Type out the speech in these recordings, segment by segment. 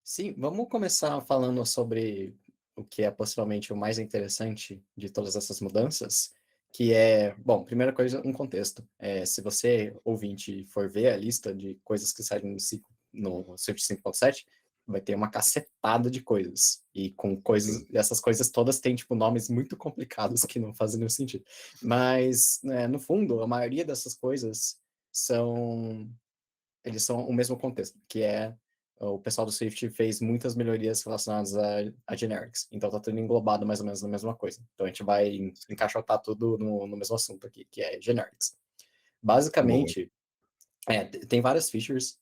Sim, vamos começar falando sobre o que é possivelmente o mais interessante de todas essas mudanças, que é, bom, primeira coisa, um contexto. Se você, ouvinte, for ver a lista de coisas que saíram no Swift 5.7, vai ter uma cacetada de coisas. E com coisas, Sim. essas coisas todas têm, tipo, nomes muito complicados que não fazem nenhum sentido. Mas, né, no fundo, a maioria dessas coisas são eles são o mesmo contexto, que é o pessoal do Swift fez muitas melhorias relacionadas a generics, então tá tudo englobado mais ou menos na mesma coisa. Então a gente vai encaixotar tudo no mesmo assunto aqui, que é generics. Boa. Basicamente, tem várias features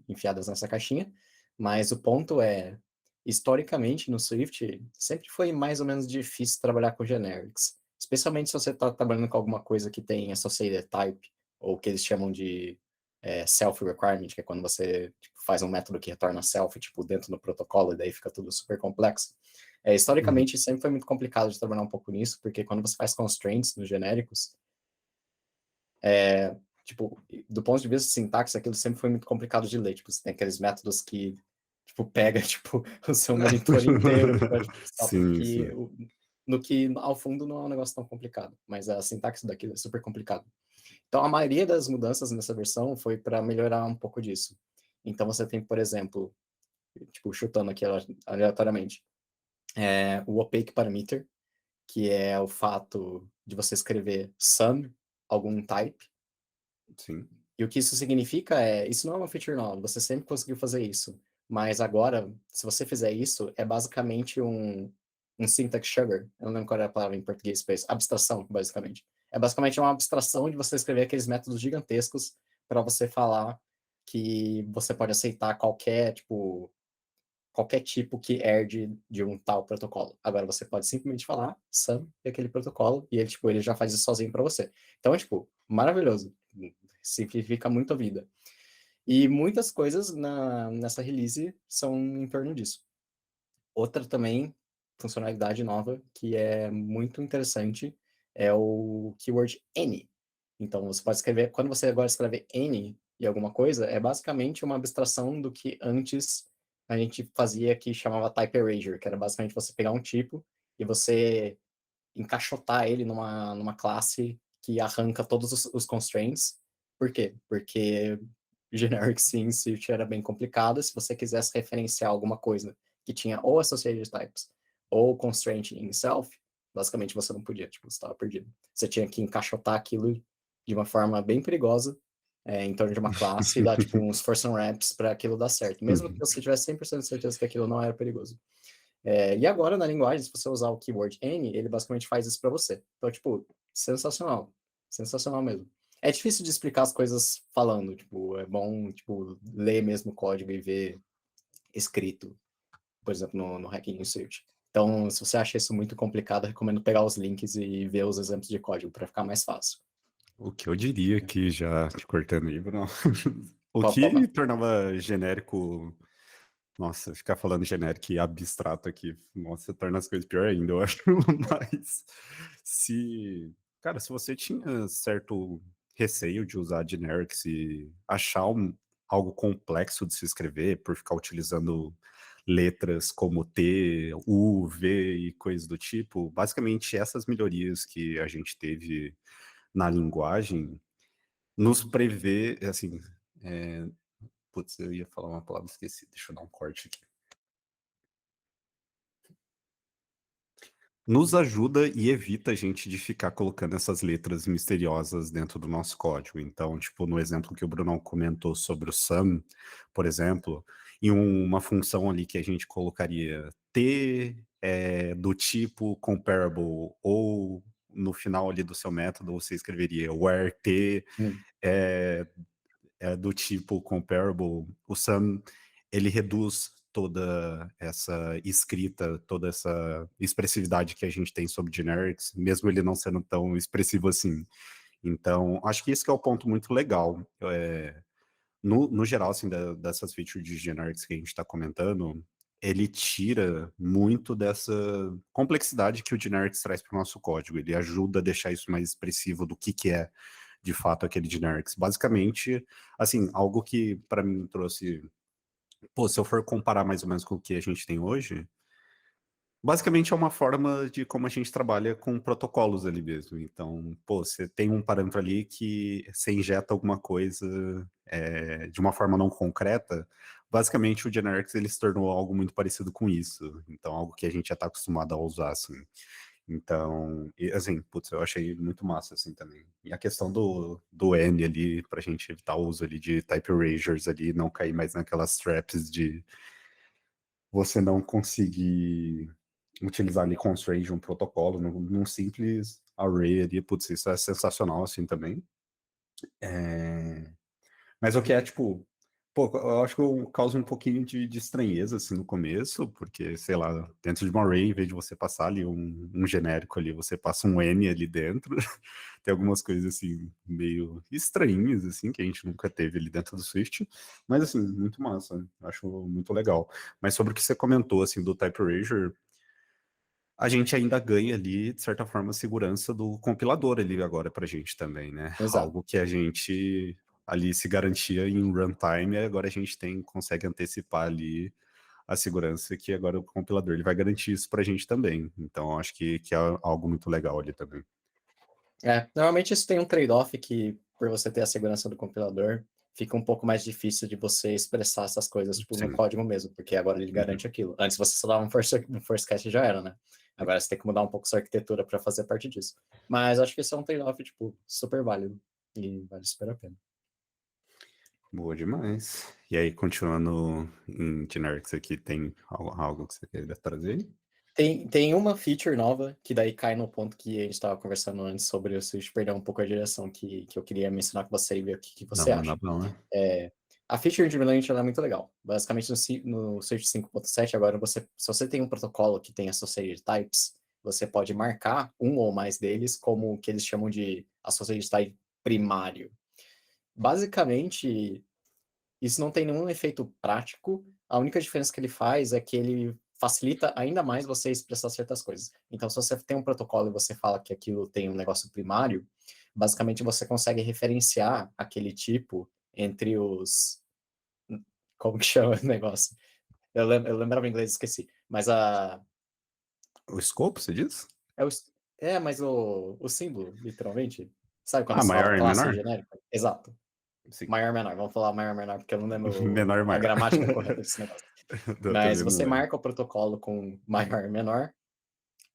enfiadas nessa caixinha, mas o ponto é, historicamente no Swift, sempre foi mais ou menos difícil trabalhar com generics, especialmente se você está trabalhando com alguma coisa que tem associated type, ou que eles chamam de self-requirement, que é quando você tipo, faz um método que retorna self tipo, dentro do protocolo, e daí fica tudo super complexo. Uhum. Historicamente, sempre foi muito complicado de trabalhar um pouco nisso, porque quando você faz constraints nos genéricos, tipo, do ponto de vista de sintaxe, aquilo sempre foi muito complicado de ler. Tipo, você tem aqueles métodos que, tipo, pega, tipo, o seu monitor inteiro pra, tipo, Sim, que, sim. no que, ao fundo, não é um negócio tão complicado. Mas a sintaxe daquilo é super complicado. Então, a maioria das mudanças nessa versão foi para melhorar um pouco disso. Então, você tem, por exemplo, tipo, chutando aqui aleatoriamente, o opaque parameter, que é o fato de você escrever some, algum type, Sim. e o que isso significa isso não é uma feature nova, você sempre conseguiu fazer isso. Mas agora, se você fizer isso, é basicamente um syntax sugar. Eu não lembro qual era a palavra em português para isso. Abstração, basicamente. É basicamente uma abstração de você escrever aqueles métodos gigantescos para você falar que você pode aceitar qualquer tipo que herde de um tal protocolo. Agora você pode simplesmente falar some daquele protocolo e ele já faz isso sozinho para você. Então é tipo maravilhoso, simplifica muito a vida. E muitas coisas nessa release são em torno disso. Outra também funcionalidade nova que é muito interessante é o keyword any. Então você pode escrever, quando você agora escreve any e alguma coisa, é basicamente uma abstração do que antes a gente fazia que chamava type erasure, que era basicamente você pegar um tipo e você encaixotar ele numa classe que arranca todos os constraints. Por quê? Porque generic sim, Swift era bem complicado. Se você quisesse referenciar alguma coisa que tinha ou associated types ou constraint in self, basicamente você não podia, tipo, você estava perdido. Você tinha que encaixotar aquilo de uma forma bem perigosa em torno de uma classe e dar, tipo, uns force unwraps para aquilo dar certo, mesmo que Uhum. você tivesse 100% de certeza que aquilo não era perigoso. E agora, na linguagem, se você usar o keyword any, ele basicamente faz isso para você. Então, tipo, sensacional. Sensacional mesmo. É difícil de explicar as coisas falando, tipo, é bom, tipo, ler mesmo o código e ver escrito, por exemplo, no Hacking Search. Então, se você acha isso muito complicado, eu recomendo pegar os links e ver os exemplos de código para ficar mais fácil. O que eu diria aqui, já te cortando aí, Bruno, o Pode que falar. tornava genérico, nossa, ficar falando genérico e abstrato aqui, nossa, torna as coisas pior ainda, eu acho, mas cara, se você tinha certo receio de usar generics e achar algo complexo de se escrever por ficar utilizando letras como T, U, V e coisas do tipo, basicamente essas melhorias que a gente teve na linguagem nos prevê, assim, é, putz, eu ia falar uma palavra, esqueci, deixa eu dar um corte aqui. Nos ajuda e evita a gente de ficar colocando essas letras misteriosas dentro do nosso código. Então, tipo, no exemplo que o Brunão comentou sobre o sum, por exemplo, em uma função ali que a gente colocaria T do tipo comparable, ou no final ali do seu método você escreveria where T Hum. é do tipo comparable, o sum, ele reduz toda essa escrita, toda essa expressividade que a gente tem sobre generics, mesmo ele não sendo tão expressivo assim. Então, acho que esse que é o ponto muito legal. No geral, assim, dessas features de generics que a gente está comentando, ele tira muito dessa complexidade que o generics traz para o nosso código. Ele ajuda a deixar isso mais expressivo do que é de fato aquele generics. Basicamente, assim, algo que para mim trouxe pô, se eu for comparar mais ou menos com o que a gente tem hoje, basicamente é uma forma de como a gente trabalha com protocolos ali mesmo. Então, pô, você tem um parâmetro ali que você injeta alguma coisa de uma forma não concreta. Basicamente, o Generics ele se tornou algo muito parecido com isso. Então, algo que a gente já está acostumado a usar, assim. Então, assim, putz, eu achei muito massa, assim, também. E a questão do N ali, pra gente evitar o uso ali de type erasures ali, não cair mais naquelas traps de você não conseguir utilizar ali constraint de um protocolo num simples array ali, putz, isso é sensacional, assim, também. Mas o que é, tipo, pô, eu acho que causa um pouquinho de estranheza, assim, no começo, porque, sei lá, dentro de uma array, em vez de você passar ali um genérico ali, você passa um N ali dentro. Tem algumas coisas, assim, meio estranhas, assim, que a gente nunca teve ali dentro do Swift. Mas, assim, muito massa, acho muito legal. Mas sobre o que você comentou, assim, do Type Erasure, a gente ainda ganha ali, de certa forma, a segurança do compilador ali agora pra gente também, né? Exato. Algo que a gente ali se garantia em runtime, e agora a gente consegue antecipar ali a segurança que agora o compilador ele vai garantir isso pra gente também. Então, acho que é algo muito legal ali também. Normalmente isso tem um trade-off que, por você ter a segurança do compilador, fica um pouco mais difícil de você expressar essas coisas, tipo, no Sim. código mesmo, porque agora ele Uhum. garante aquilo. Antes você só dava um force catch e já era, né? Agora você tem que mudar um pouco sua arquitetura para fazer parte disso. Mas acho que isso é um trade-off, tipo, super válido e vale super a pena. Boa demais. E aí, continuando em generics aqui, tem algo que você queira trazer aí? Tem uma feature nova que daí cai no ponto que a gente estava conversando antes sobre o Switch perder um pouco a direção que eu queria mencionar com você e ver o que Não, você manda acha. bom, né? A feature de Relent ela é muito legal. Basicamente, no Switch 5.7, agora, se você tem um protocolo que tem associated types, você pode marcar um ou mais deles como o que eles chamam de associated type primário. Basicamente, isso não tem nenhum efeito prático. A única diferença que ele faz é que ele facilita ainda mais você expressar certas coisas. Então, se você tem um protocolo e você fala que aquilo tem um negócio primário, basicamente você consegue referenciar aquele tipo entre os. Como que chama o negócio? Eu lembrava em inglês, esqueci. Mas O scope, você diz? é, o, mas o símbolo, literalmente. Sabe quando Ah, você fala maior e classe menor? genérica? Exato. Sim. Maior, menor. Vamos falar maior, menor, porque eu não lembro Menor e a maior. gramática correta desse negócio. Eu Mas também não você lembro. marca o protocolo com maior e menor.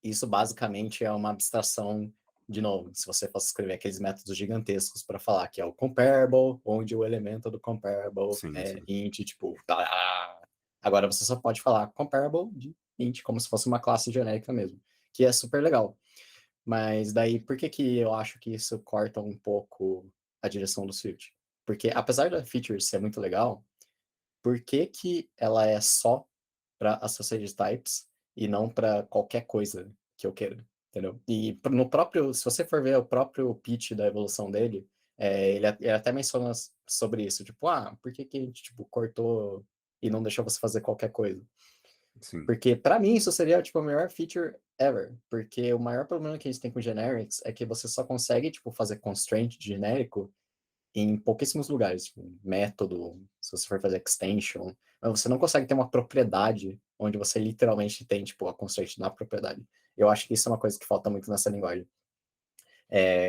Isso basicamente é uma abstração, de novo, se você fosse escrever aqueles métodos gigantescos para falar que é o comparable, onde o elemento do comparable Sim, é sim. int, tipo, tá. Agora você só pode falar comparable de int, como se fosse uma classe genérica mesmo, que é super legal. Mas daí, por que que eu acho que isso corta um pouco a direção do Swift? Porque apesar da feature ser muito legal, por que que ela é só para associated types e não para qualquer coisa que eu queira, entendeu? E no próprio, se você for ver o próprio pitch da evolução dele, ele até menciona sobre isso, tipo, por que que a gente tipo, cortou e não deixou você fazer qualquer coisa? Sim. Porque para mim isso seria tipo a melhor feature ever, porque o maior problema que a gente tem com generics é que você só consegue tipo fazer constraint de genérico em pouquíssimos lugares, tipo, método, se você for fazer extension, mas você não consegue ter uma propriedade onde você literalmente tem, tipo, a constraint na propriedade. Eu acho que isso é uma coisa que falta muito nessa linguagem.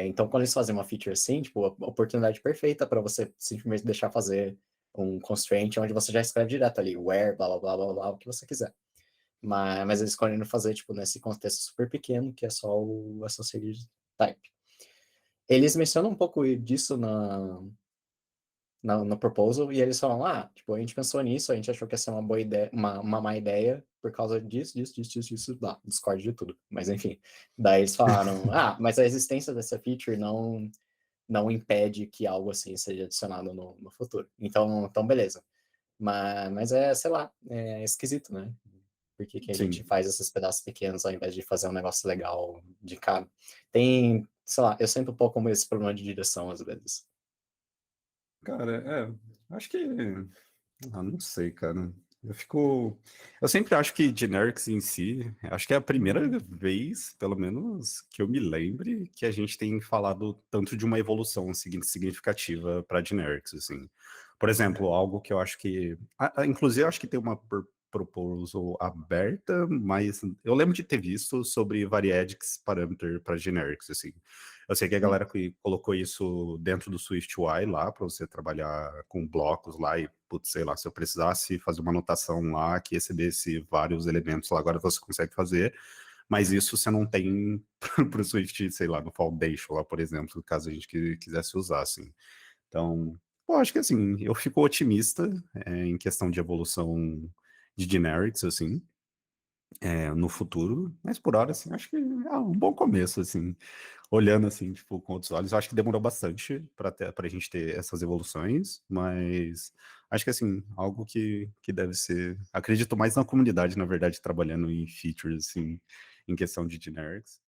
Então, quando eles fazem uma feature assim, tipo, a oportunidade perfeita para você simplesmente deixar fazer um constraint onde você já escreve direto ali, where, blá, blá, blá, blá, blá, o que você quiser. Mas eles escolhem fazer, tipo, nesse contexto super pequeno, que é só o associated type. Eles mencionam um pouco disso no proposal, e eles falam, tipo, a gente pensou nisso, a gente achou que ia ser uma boa ideia, uma má ideia, por causa disso, lá, Discord de tudo, mas enfim. Daí eles falaram, mas a existência dessa feature não impede que algo assim seja adicionado no futuro. Então beleza. Mas sei lá, é esquisito, né? Por que que a gente Sim. faz esses pedaços pequenos ao invés de fazer um negócio legal de cara? Tem, sei lá, eu sinto um pouco como esse problema de direção às vezes. Cara, acho que. Ah, não sei, cara. Eu fico. Eu sempre acho que generics em si, acho que é a primeira vez, pelo menos, que eu me lembre, que a gente tem falado tanto de uma evolução significativa para generics, assim. Por exemplo, algo que eu acho que. Inclusive, eu acho que tem uma proposal aberta, mas eu lembro de ter visto sobre Variadics Parameter para generics, assim. Eu sei que a Hum, galera que colocou isso dentro do SwiftUI lá, para você trabalhar com blocos lá e, putz, sei lá, se eu precisasse fazer uma anotação lá que excedesse vários elementos lá, agora você consegue fazer, mas isso você não tem para o Swift, sei lá, no Foundation lá, por exemplo, caso a gente quisesse usar, assim. Então, pô, acho que assim, eu fico otimista em questão de evolução de generics, assim, no futuro, mas por hora, assim, acho que é um bom começo, assim, olhando, assim, tipo, com outros olhos. Eu acho que demorou bastante para a gente ter essas evoluções, mas acho que, assim, algo que deve ser. Acredito mais na comunidade, na verdade, trabalhando em features, assim, em questão de generics.